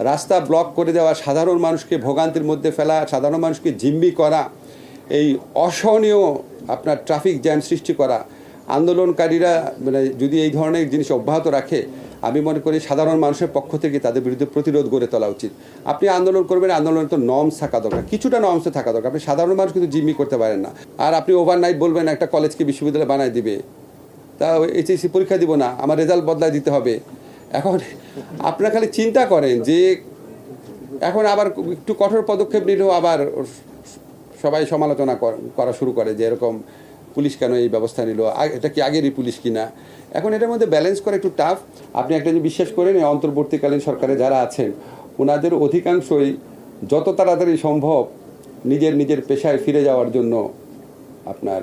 রাস্তা ব্লক করে দেওয়া, সাধারণ মানুষকে ভোগান্তির মধ্যে ফেলা, সাধারণ মানুষকে জিম্মি করা, এই অসহনীয় আপনার ট্রাফিক জ্যাম সৃষ্টি করা, আন্দোলনকারীরা মানে যদি এই ধরনের জিনিস অব্যাহত রাখে, আমি মনে করি সাধারণ মানুষের পক্ষ থেকে তাদের বিরুদ্ধে প্রতিরোধ গড়ে তোলা উচিত। আপনি আন্দোলন করবেন, আন্দোলনের তো নর্মস থাকা দরকার, কিছুটা নর্মসে থাকা দরকার। আপনি সাধারণ মানুষ কিন্তু জিম্মি করতে পারেন না। আর আপনি ওভারনাইট বলবেন একটা কলেজকে বিশ্ববিদ্যালয় বানায় দিবে, তা এইচএসসি পরীক্ষা দিব না, আমার রেজাল্ট বদলায় দিতে হবে। এখন আপনারা খালি চিন্তা করেন যে এখন আবার একটু কঠোর পদক্ষেপ নিলেও আবার সবাই সমালোচনা করা শুরু করে যে এরকম পুলিশ কেন এই ব্যবস্থা নিল, এটা কি আগেরই পুলিশ কিনা। এখন এটার মধ্যে ব্যালেন্স করা একটু টাফ। আপনি একটা যে বিশ্বাস করেন, এই অন্তর্বর্তীকালীন সরকারে যারা আছেন ওনাদের অধিকাংশই যত তাড়াতাড়ি সম্ভব নিজের পেশায় ফিরে যাওয়ার জন্য আপনার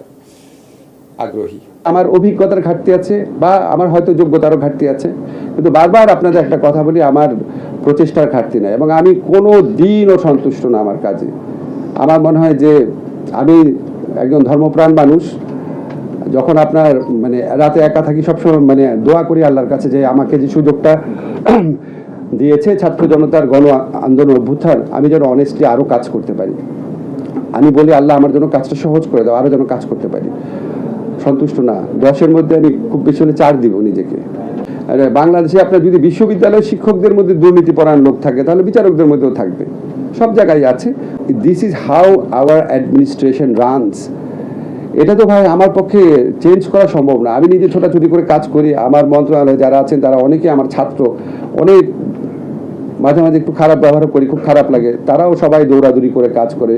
আগ্রহী। আমার অভিজ্ঞতার ঘাটতি আছে বা আমার হয়তো যোগ্যতারও ঘাটতি আছে, কিন্তু বারবার আপনাদের একটা কথা বলি, আমার প্রচেষ্টার ঘাটতি নাই এবং আমি কোনো দিনও সন্তুষ্ট না আমার কাজে। আমার মনে হয় যে আমি একজন ধর্মপ্রাণ মানুষ। যখন আপনার মানে রাতে একা থাকি, সবসময় মানে দোয়া করি আল্লাহর কাছে যে আমাকে যে সুযোগটা দিয়েছে ছাত্র জনতার গণ আন্দোলন অভ্যুত্থান, আমি যেন অনেস্টলি আরও কাজ করতে পারি। আমি বলি আল্লাহ আমার জন্য কাজটা সহজ করে দাও, আরও যেন কাজ করতে পারি। সন্তুষ্ট না, 10-এর মধ্যে আমি খুব বেশি হলে 4 দিব নিজেকে। আর বাংলাদেশে আপনার যদি বিশ্ববিদ্যালয়ের শিক্ষকদের মধ্যে দুর্নীতিপরায়ণ লোক থাকে, তাহলে বিচারকদের মধ্যেও থাকবে, সব জায়গায় আছে। This is how hour administration runs. এটা তো ভাই আমার পক্ষে চেঞ্জ করা সম্ভব না। আমি নিজে ছোটাছুটি করে কাজ করি, আমার মন্ত্রণালয়ে যারা আছেন তারা অনেকে আমার ছাত্র, অনেক মাঝে মাঝে একটু খারাপ ব্যবহার করি, খুব খারাপ লাগে, তারাও সবাই দৌড়াদৌড়ি করে কাজ করে।